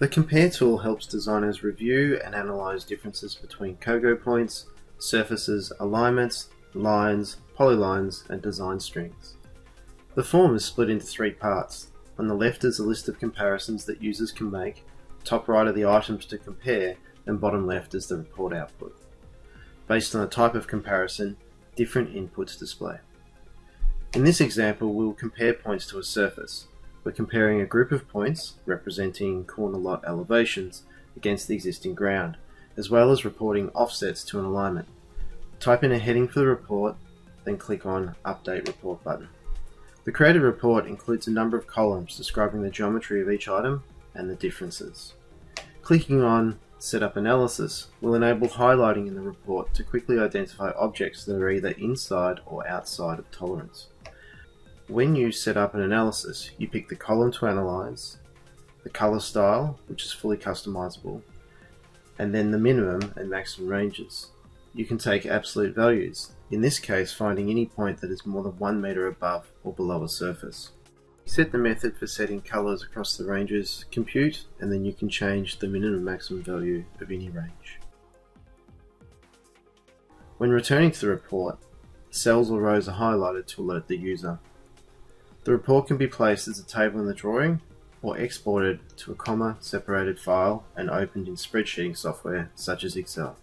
The Compare tool helps designers review and analyse differences between COGO points, surfaces, alignments, lines, polylines, and design strings. The form is split into three parts. On the left is a list of comparisons that users can make, top right are the items to compare, and bottom left is the report output. Based on the type of comparison, different inputs display. In this example, we will compare points to a surface. We're comparing a group of points, representing corner lot elevations, against the existing ground, as well as reporting offsets to an alignment. Type in a heading for the report, then click on Update Report button. The created report includes a number of columns describing the geometry of each item and the differences. Clicking on Set Up Analysis will enable highlighting in the report to quickly identify objects that are either inside or outside of tolerance. When you set up an analysis, you pick the column to analyze, the color style, which is fully customizable, and then the minimum and maximum ranges. You can take absolute values, in this case finding any point that is more than 1 meter above or below a surface. Set the method for setting colors across the ranges, compute, and then you can change the minimum and maximum value of any range. When returning to the report, cells or rows are highlighted to alert the user. The report can be placed as a table in the drawing or exported to a comma-separated file and opened in spreadsheeting software such as Excel.